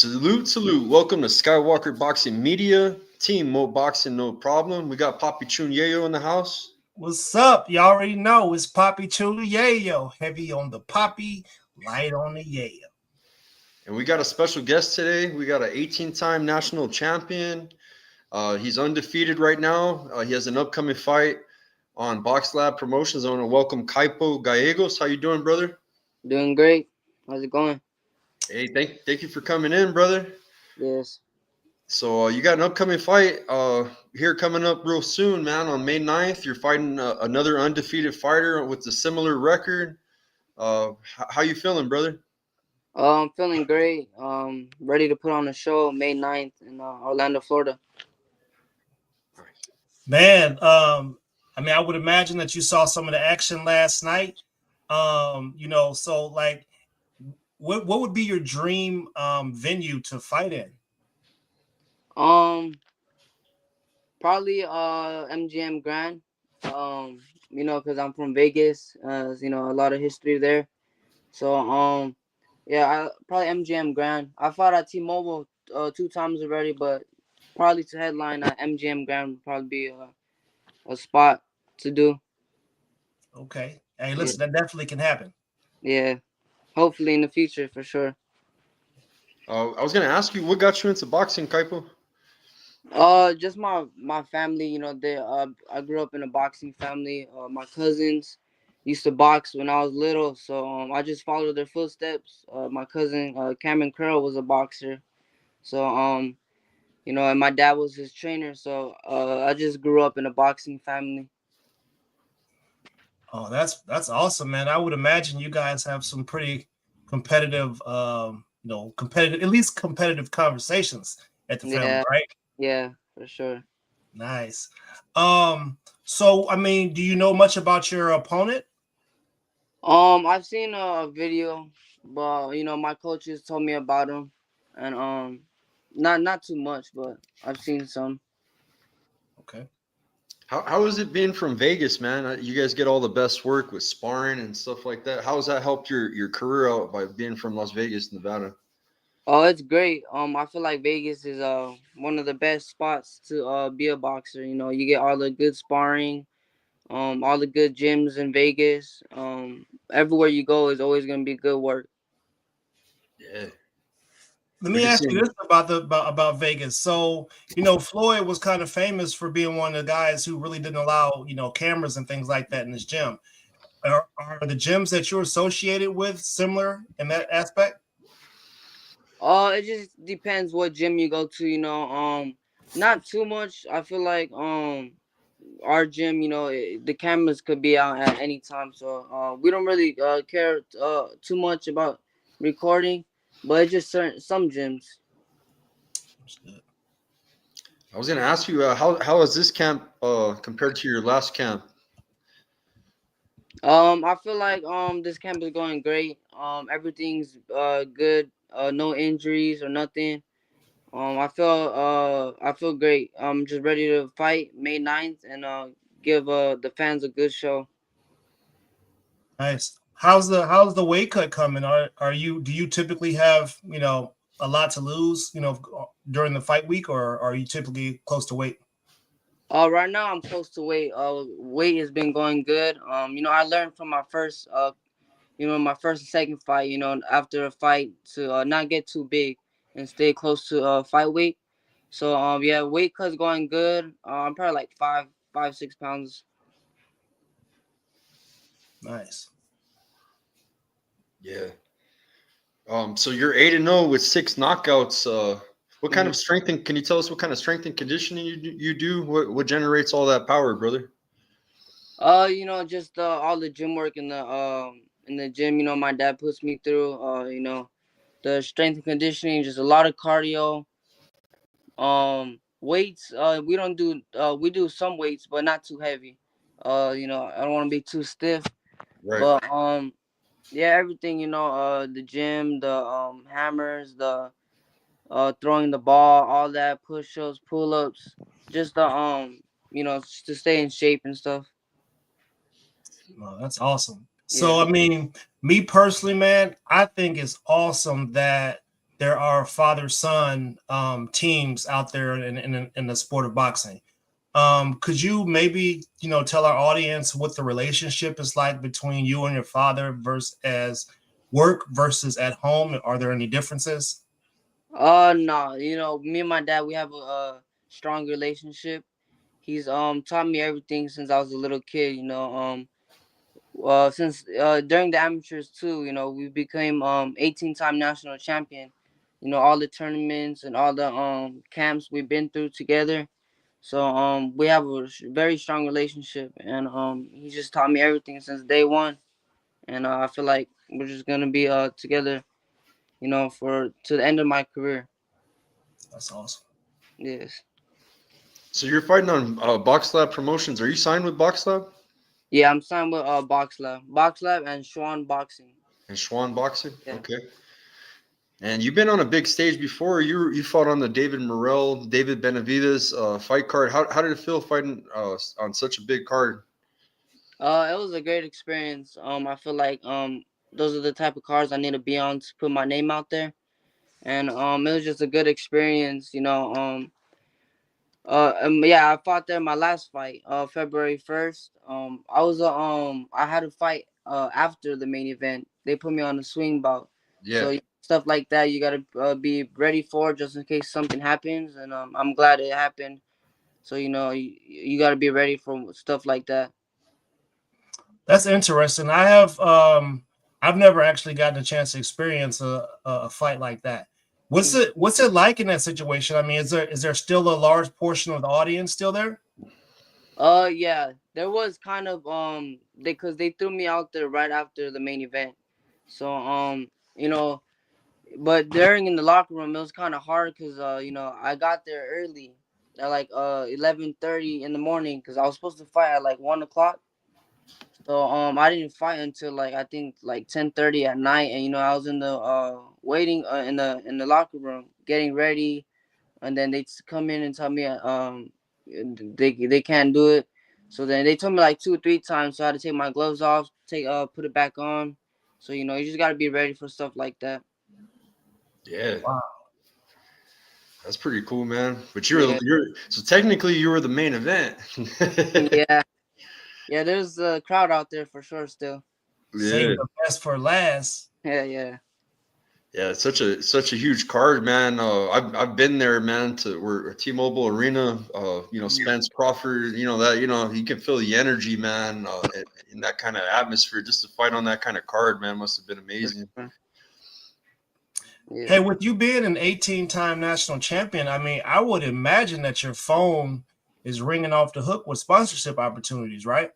Salute, salute. Welcome to Skywalker Boxing Media. Team Mo Boxing, no problem. We got Papi Chunyeyo in the house. What's up? You already know it's Papi Chuliyayo. Heavy on the Papi, light on the yayo. And we got a special guest today. We got an 18-time national champion. He's undefeated right now. He has an upcoming fight on BoxLab Promotions. I want to welcome Kaipo Gallegos. How you doing, brother? Doing great. How's it going? Hey, thank you for coming in, brother. Yes. So you got an upcoming fight here coming up real soon, man. On May 9th, you're fighting another undefeated fighter with a similar record. How you feeling, brother? I'm feeling great. Ready to put on a show May 9th in Orlando, Florida. Man, I would imagine that you saw some of the action last night. So like, what would be your dream venue to fight in? Probably MGM Grand. Because I'm from Vegas. A lot of history there. So probably MGM Grand. I fought at T-Mobile 2 times already, but probably to headline at MGM Grand would probably be a spot to do. Okay. Hey, listen, that definitely can happen. Yeah. Hopefully in the future, for sure. I was going to ask you, what got you into boxing, Kaipo? Just my family. I grew up in a boxing family. My cousins used to box when I was little, so I just followed their footsteps. My cousin Cameron Curl was a boxer, so and my dad was his trainer. So I just grew up in a boxing family. Oh, that's awesome, man. I would imagine you guys have some pretty competitive, at least competitive conversations at the family, right? Yeah, for sure. Nice. So do you know much about your opponent? I've seen a video, but my coaches told me about him, and not too much, but I've seen some. Okay. How has it been from Vegas, man? You guys get all the best work with sparring and stuff like that. How has that helped your career out by being from Las Vegas, Nevada? Oh, it's great. I feel like Vegas is one of the best spots to be a boxer. You get all the good sparring, all the good gyms in Vegas. Everywhere you go is always gonna be good work. Yeah. Let me ask you this about Vegas. So, Floyd was kind of famous for being one of the guys who really didn't allow, cameras and things like that in his gym. Are the gyms that you're associated with similar in that aspect? It just depends what gym you go to. Not too much. I feel like our gym, the cameras could be out at any time, so we don't really care too much about recording, but it's just some gyms. I was going to ask you, how is this camp compared to your last camp? I feel like this camp is going great. Everything's good. No injuries or nothing. I feel great. I'm just ready to fight May 9th and give the fans a good show. Nice. How's the weight cut coming? Do you typically have, a lot to lose, during the fight week, or are you typically close to weight? Right now I'm close to weight. Weight has been going good. I learned from my first my first and second fight, after a fight to not get too big and stay close to fight weight. So weight cut's going good. I'm probably like 6 pounds. Nice. Yeah. So you're 8-0 with 6 knockouts. What kind of strength can you tell us what kind of strength and conditioning you do? What generates all that power, brother? Just all the gym work in the gym. My dad puts me through. The strength and conditioning, just a lot of cardio. Weights. We don't do. We do some weights, but not too heavy. I don't want to be too stiff. Right. But everything. The gym, the hammers, the throwing the ball, all that, push-ups, pull-ups, just to stay in shape and stuff. Oh, that's awesome. So, me personally, man, I think it's awesome that there are father-son teams out there in the sport of boxing. Could you maybe, tell our audience what the relationship is like between you and your father versus as work versus at home? Are there any differences? No, me and my dad, we have a strong relationship. He's taught me everything since I was a little kid. Since during the amateurs too, we became 18-time national champion. All the tournaments and all the camps we've been through together. So we have a very strong relationship, and he just taught me everything since day one, and I feel like we're just gonna be together, for to the end of my career. That's awesome. Yes. So you're fighting on BoxLab Promotions. Are you signed with BoxLab? Yeah, I'm signed with BoxLab, and Schwan Boxing. And Schwan Boxing? Yeah. Okay. And you've been on a big stage before. You fought on the David Morrell, David Benavides fight card. How did it feel fighting on such a big card? It was a great experience. I feel like those are the type of cards I need to be on to put my name out there, and it was just a good experience. Yeah, I fought there my last fight, February 1st. I had to fight after the main event. They put me on a swing bout, Yeah. so stuff like that you gotta be ready for just in case something happens. And I'm glad it happened. So you gotta be ready for stuff like that. That's interesting. I've never actually gotten a chance to experience a fight like that. What's it like in that situation? I mean, is there still a large portion of the audience still there? Yeah, there was kind of because they threw me out there right after the main event. So you know, but during in the locker room it was kind of hard because I got there early at like 11:30 in the morning because I was supposed to fight at like 1 o'clock. So I didn't fight until like I think like 10:30 at night, and I was in the waiting in the locker room getting ready, and then they come in and tell me they can't do it. So then they told me like 2 or 3 times, so I had to take my gloves off, put it back on. So you just gotta be ready for stuff like that. Yeah. Wow. That's pretty cool, man. But Yeah, you're so technically you were the main event. yeah, yeah. There's a crowd out there for sure still. Yeah. Save the best for last. Yeah, yeah. Yeah, it's such a huge card, man. I've been there, man. To where T-Mobile Arena, Spence Crawford, you can feel the energy, man, in that kind of atmosphere. Just to fight on that kind of card, man, must have been amazing. Yeah. Hey, with you being an 18-time national champion, I mean, I would imagine that your phone is ringing off the hook with sponsorship opportunities, right?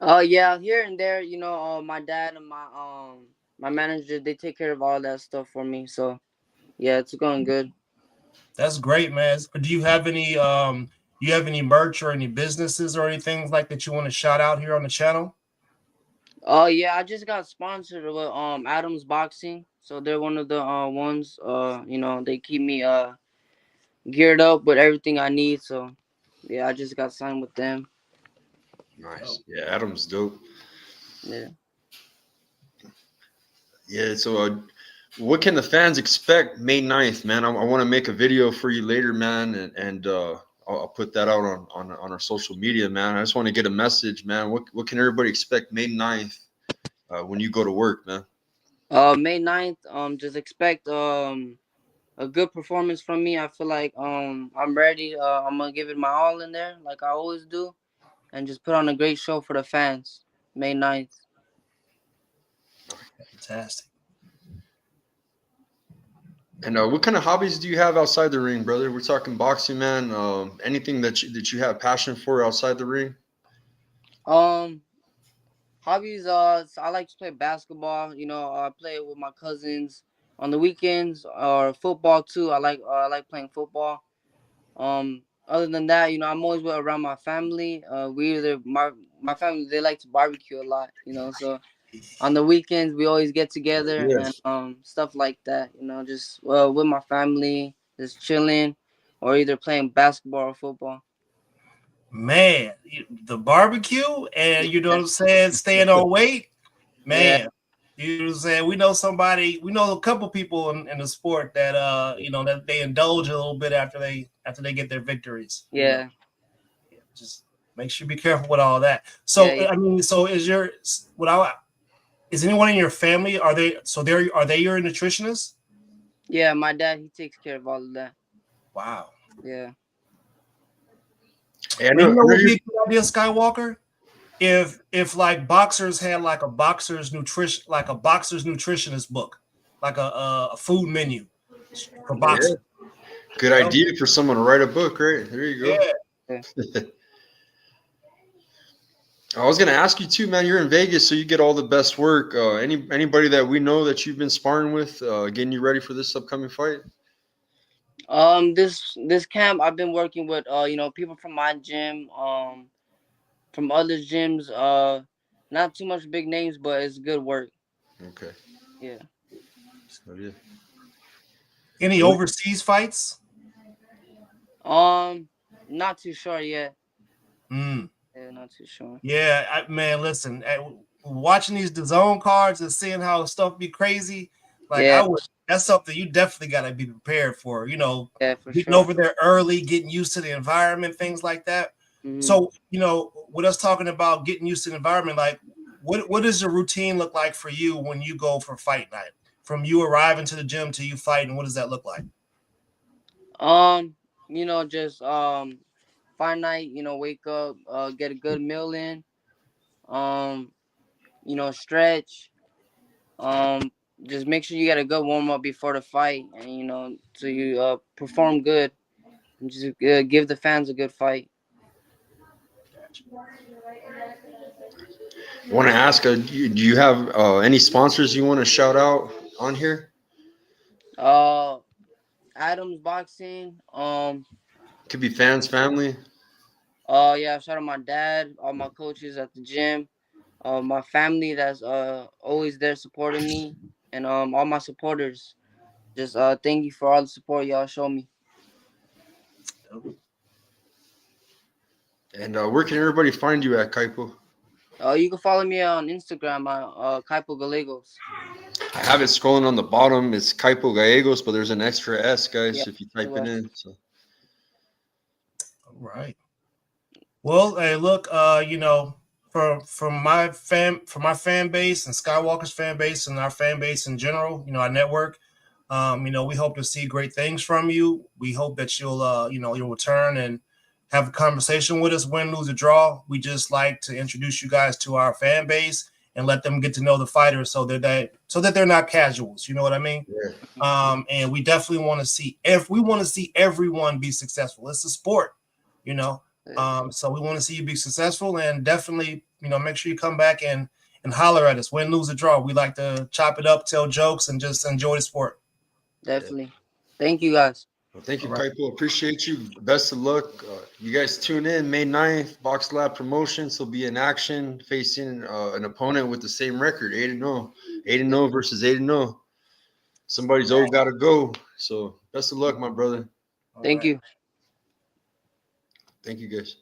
Yeah, here and there, my dad and my manager, they take care of all that stuff for me. So yeah, it's going good. That's great, man. Do you have any merch or any businesses or anything like that you want to shout out here on the channel? Oh yeah, I just got sponsored with Adams Boxing. So they're one of the ones they keep me geared up with everything I need. So yeah, I just got signed with them. Nice. Yeah, Adam's dope. Yeah. Yeah. So, what can the fans expect May 9th, man? I want to make a video for you later, man, and I'll put that out on our social media, man. I just want to get a message, man. What can everybody expect May 9th when you go to work, man? May 9th, just expect a good performance from me. I feel like I'm ready. I'm gonna give it my all in there, like I always do, and just put on a great show for the fans. May 9th. Fantastic. And what kind of hobbies do you have outside the ring, brother? We're talking boxing, man. Anything that you have passion for outside the ring? Um, Hobbies. I like to play basketball. I play with my cousins on the weekends, or football too. I like playing football. Other than that, I'm always around my family. We either my family, they like to barbecue a lot. So on the weekends we always get together and Yes. stuff like that. Just with my family, just chilling, or either playing basketball or football. Man, the barbecue and you know what I'm saying, staying on weight, Yeah, man. You know what I'm saying? We know somebody, we know a couple people in the sport that you know, that they indulge a little bit after they get their victories. Yeah. You know? Yeah, just make sure you be careful with all that. So Yeah, yeah. I mean, so is anyone in your family, are they your nutritionist? Yeah, my dad, he takes care of all of that. Wow. Yeah. Hey, I Man, you know know what would you. be a good idea, Skywalker? If like boxers had like a boxer's nutritionist book, like a food menu for Yeah, boxers. good You know? idea for someone to write a book, right? There you go. Yeah. I was gonna ask you too, man. You're in Vegas, so you get all the best work. Anybody that we know that you've been sparring with, getting you ready for this upcoming fight? This camp I've been working with you know, people from my gym, from other gyms, not too much big names, but it's good work. Okay. Yeah. So, yeah. Any overseas fights? Not too sure yet. Mm. Yeah, not too sure. Yeah, man, listen, watching these DAZN cards and seeing how stuff be crazy, like Yeah, that's something you definitely got to be prepared for. You know, yeah, for getting sure. over there early, getting used to the environment, things like that. Mhm. So, you know, with us talking about getting used to the environment, like what does your routine look like for you when you go for fight night? From you arriving to the gym to you fighting, what does that look like? You know, just fight night, you know, wake up, get a good meal in, um, you know, stretch, um, just make sure you get a good warm up before the fight, and you know, so you perform good, and just give the fans a good fight. I want to ask, do you have any sponsors you want to shout out on here? Uh, Adams Boxing, Could be fans, family. yeah, shout out my dad, all my coaches at the gym, my family that's always there supporting me, and all my supporters. Just thank you for all the support y'all show me. And where can everybody find you at, Kaipo? You can follow me on Instagram at Kaipo Gallegos. I have it scrolling on the bottom. It's Kaipo Gallegos, but there's an extra S, guys, Yeah. if you type it in. So. All right. Well, hey, look, you know, from my fan base and Skywalker's fan base and our fan base in general, you know, our network, you know, we hope to see great things from you. We hope that you know, you'll return and have a conversation with us, win, lose, or draw. We just like to introduce you guys to our fan base and let them get to know the fighters so that they're not casuals. You know what I mean? Yeah. And we definitely want to see everyone be successful. It's a sport, you know. So we want to see you be successful, and definitely, you know, make sure you come back and holler at us, win, lose, or draw. We like to chop it up, tell jokes, and just enjoy the sport. Definitely. Thank you guys. Well, thank you, All right. Kaipo. Appreciate you. Best of luck. You guys tune in May 9th. BoxLab Promotions will be in action facing an opponent with the same record, 8-0. 8-0 versus 8-0. Somebody's all got to go. So best of luck, my brother. Thank you. Thank you, guys.